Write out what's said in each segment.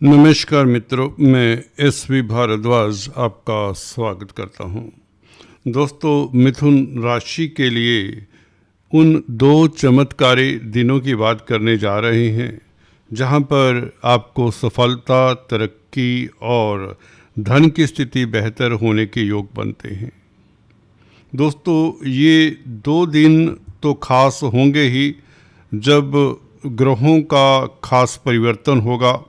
नमस्कार मित्रों, मैं एस.वी. भारद्वाज आपका स्वागत करता हूं। दोस्तों, मिथुन राशि के लिए उन दो चमत्कारी दिनों की बात करने जा रहे हैं जहां पर आपको सफलता, तरक्की और धन की स्थिति बेहतर होने के योग बनते हैं। दोस्तों, ये दो दिन तो खास होंगे ही जब ग्रहों का खास परिवर्तन होगा।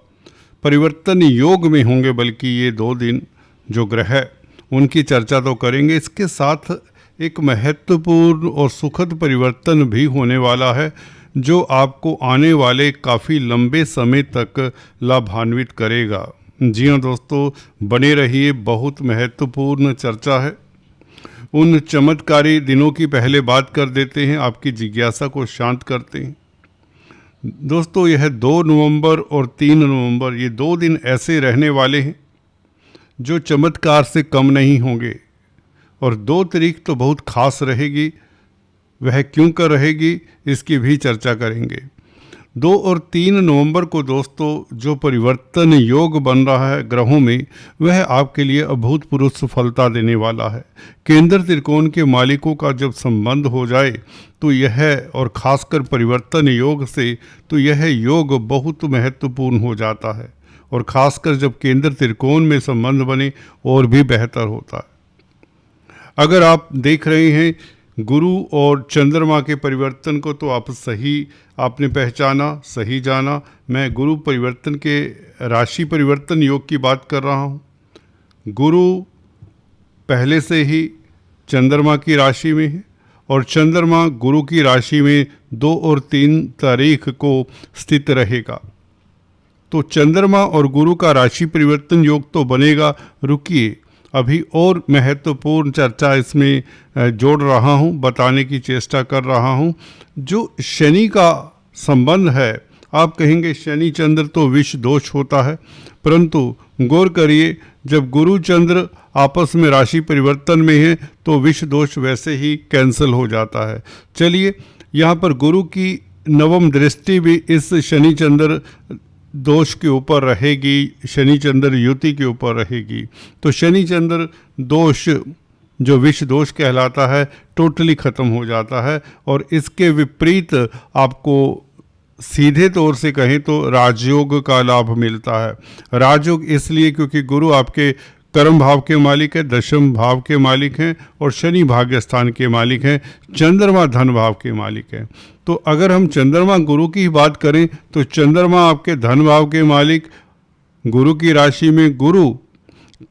परिवर्तन योग में होंगे, बल्कि ये दो दिन जो ग्रह है उनकी चर्चा तो करेंगे। इसके साथ एक महत्वपूर्ण और सुखद परिवर्तन भी होने वाला है जो आपको आने वाले काफ़ी लंबे समय तक लाभान्वित करेगा। जी हाँ दोस्तों, बने रहिए, बहुत महत्वपूर्ण चर्चा है। उन चमत्कारी दिनों की पहले बात कर देते हैं, आपकी जिज्ञासा को शांत करते हैं। दोस्तों, यह 2 नवंबर और 3 नवंबर ये दो दिन ऐसे रहने वाले हैं जो चमत्कार से कम नहीं होंगे। और 2 तारीख तो बहुत खास रहेगी, वह क्यों कर रहेगी इसकी भी चर्चा करेंगे। 2 और 3 नवंबर को दोस्तों जो परिवर्तन योग बन रहा है ग्रहों में, वह आपके लिए अभूतपूर्व सफलता देने वाला है। केंद्र त्रिकोण के मालिकों का जब संबंध हो जाए तो यह, और खासकर परिवर्तन योग से, तो यह योग बहुत महत्वपूर्ण हो जाता है। और खासकर जब केंद्र त्रिकोण में संबंध बने और भी बेहतर होता है। अगर आप देख रहे हैं गुरु और चंद्रमा के परिवर्तन को, तो आप सही आपने पहचाना, सही जाना। मैं गुरु परिवर्तन के राशि परिवर्तन योग की बात कर रहा हूँ। गुरु पहले से ही चंद्रमा की राशि में है और चंद्रमा गुरु की राशि में 2 और 3 तारीख को स्थित रहेगा। तो चंद्रमा और गुरु का राशि परिवर्तन योग तो बनेगा। रुकिए, अभी और महत्वपूर्ण चर्चा इसमें जोड़ रहा हूँ, बताने की चेष्टा कर रहा हूँ। जो शनि का संबंध है, आप कहेंगे शनि चंद्र तो विष दोष होता है, परंतु गौर करिए, जब गुरु चंद्र आपस में राशि परिवर्तन में है तो विष दोष वैसे ही कैंसिल हो जाता है। चलिए, यहाँ पर गुरु की नवम दृष्टि भी इस शनि चंद्र दोष के ऊपर रहेगी, शनि चंद्र युति के ऊपर रहेगी। तो शनि चंद्र दोष जो विष दोष कहलाता है टोटली ख़त्म हो जाता है। और इसके विपरीत आपको सीधे तौर से कहें तो राजयोग का लाभ मिलता है। राजयोग इसलिए क्योंकि गुरु आपके कर्म भाव के मालिक है, दशम भाव के मालिक हैं, और शनि भाग्य स्थान के मालिक हैं, चंद्रमा धन भाव के मालिक हैं। तो अगर हम चंद्रमा गुरु की बात करें तो चंद्रमा आपके धन भाव के मालिक, गुरु की राशि में गुरु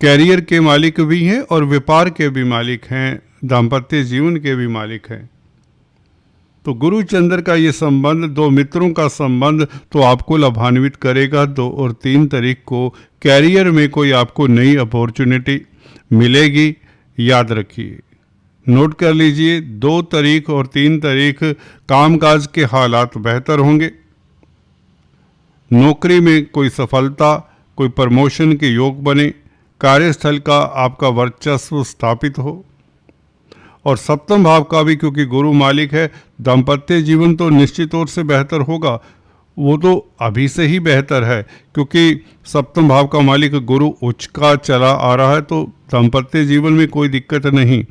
कैरियर के मालिक भी हैं और व्यापार के भी मालिक हैं, दाम्पत्य जीवन के भी मालिक हैं। तो गुरु चंद्र का ये संबंध, दो मित्रों का संबंध तो आपको लाभान्वित करेगा। 2 और 3 तारीख को कैरियर में कोई आपको नई अपॉर्चुनिटी मिलेगी, याद रखिए, नोट कर लीजिए। 2 तारीख और 3 तारीख कामकाज के हालात बेहतर होंगे। नौकरी में कोई सफलता, कोई प्रमोशन के योग बने, कार्यस्थल का आपका वर्चस्व स्थापित हो। और सप्तम भाव का भी, क्योंकि गुरु मालिक है, दाम्पत्य जीवन तो निश्चित तौर से बेहतर होगा। वो तो अभी से ही बेहतर है, क्योंकि सप्तम भाव का मालिक गुरु उच्च का चला आ रहा है, तो दाम्पत्य जीवन में कोई दिक्कत नहीं।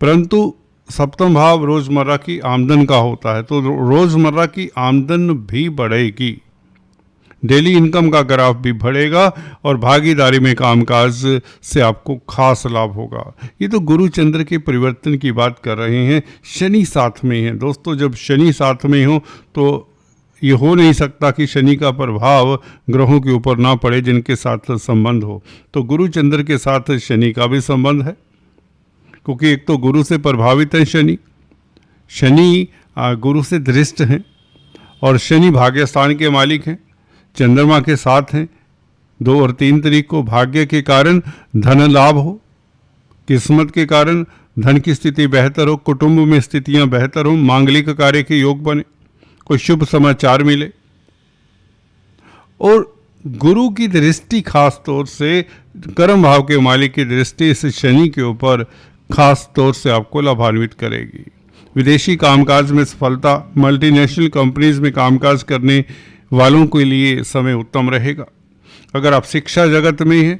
परंतु सप्तम भाव रोज़मर्रा की आमदन का होता है, तो रोज़मर्रा की आमदन भी बढ़ेगी, डेली इनकम का ग्राफ भी बढ़ेगा और भागीदारी में कामकाज से आपको खास लाभ होगा। ये तो गुरु चंद्र के परिवर्तन की बात कर रहे हैं। शनि साथ में है दोस्तों, जब शनि साथ में हो तो ये हो नहीं सकता कि शनि का प्रभाव ग्रहों के ऊपर ना पड़े जिनके साथ संबंध हो। तो गुरु चंद्र के साथ शनि का भी संबंध है, क्योंकि एक तो गुरु से प्रभावित है शनि, शनि गुरु से दृष्ट हैं, और शनि भाग्य स्थान के मालिक हैं, चंद्रमा के साथ हैं। 2 और 3 तारीख को भाग्य के कारण धन लाभ हो, किस्मत के कारण धन की स्थिति बेहतर हो, कुटुंब में स्थितियां बेहतर हो, मांगलिक कार्य के योग बने, कोई शुभ समाचार मिले। और गुरु की दृष्टि खास तौर से, कर्म भाव के मालिक की दृष्टि इस शनि के ऊपर खास तौर से आपको लाभान्वित करेगी। विदेशी कामकाज में सफलता, मल्टीनेशनल कंपनीज में कामकाज करने वालों के लिए समय उत्तम रहेगा। अगर आप शिक्षा जगत में हैं,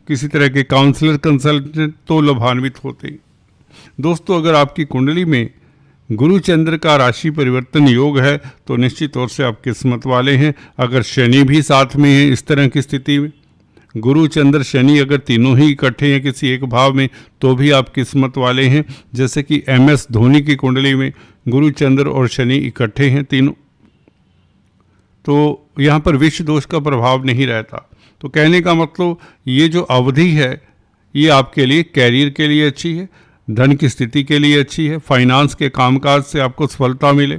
किसी तरह के काउंसलर कंसल्टेंट, तो लाभान्वित होते हैं। दोस्तों, अगर आपकी कुंडली में गुरु चंद्र का राशि परिवर्तन योग है तो निश्चित तौर से आप किस्मत वाले हैं। अगर शनि भी साथ में है, इस तरह की स्थिति में गुरु चंद्र शनि अगर तीनों ही इकट्ठे हैं किसी एक भाव में, तो भी आप किस्मत वाले हैं। जैसे कि MS धोनी की कुंडली में गुरु चंद्र और शनि इकट्ठे हैं तीनों, तो यहाँ पर विष दोष का प्रभाव नहीं रहता। तो कहने का मतलब ये जो अवधि है ये आपके लिए कैरियर के लिए अच्छी है, धन की स्थिति के लिए अच्छी है, फाइनेंस के कामकाज से आपको सफलता मिले,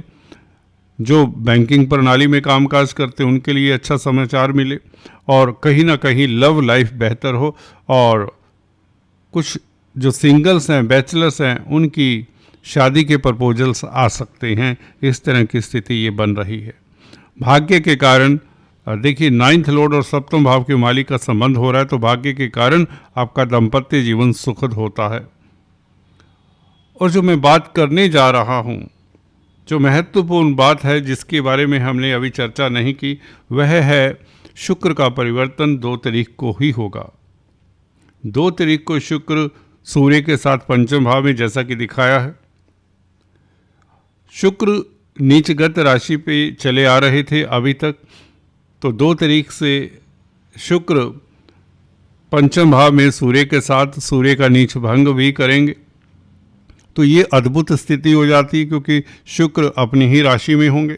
जो बैंकिंग प्रणाली में कामकाज करते हैं उनके लिए अच्छा समाचार मिले, और कहीं ना कहीं लव लाइफ बेहतर हो, और कुछ जो सिंगल्स हैं, बैचलर्स हैं, उनकी शादी के प्रपोजल्स आ सकते हैं। इस तरह की स्थिति ये बन रही है। भाग्य के कारण देखिए 9th लॉर्ड और 7वें भाव के मालिक का संबंध हो रहा है, तो भाग्य के कारण आपका दाम्पत्य जीवन सुखद होता है। और जो मैं बात करने जा रहा हूँ, जो महत्वपूर्ण बात है जिसके बारे में हमने अभी चर्चा नहीं की, वह है शुक्र का परिवर्तन 2 तारीख को ही होगा। 2 तारीख को शुक्र सूर्य के साथ 5वें भाव में, जैसा कि दिखाया है। शुक्र नीचगत राशि पे चले आ रहे थे अभी तक, तो 2 तारीख से शुक्र 5वें भाव में सूर्य के साथ सूर्य का नीच भंग भी करेंगे। तो ये अद्भुत स्थिति हो जाती है क्योंकि शुक्र अपनी ही राशि में होंगे।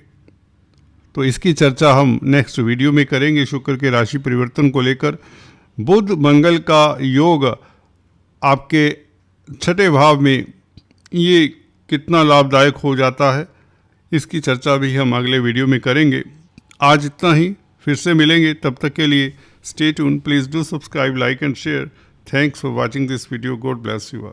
तो इसकी चर्चा हम नेक्स्ट वीडियो में करेंगे शुक्र के राशि परिवर्तन को लेकर। बुध मंगल का योग आपके 6ठे भाव में ये कितना लाभदायक हो जाता है, इसकी चर्चा भी हम अगले वीडियो में करेंगे। आज इतना ही, फिर से मिलेंगे, तब तक के लिए stay tune, please do subscribe, like and share. Thanks for watching this video. God bless you all.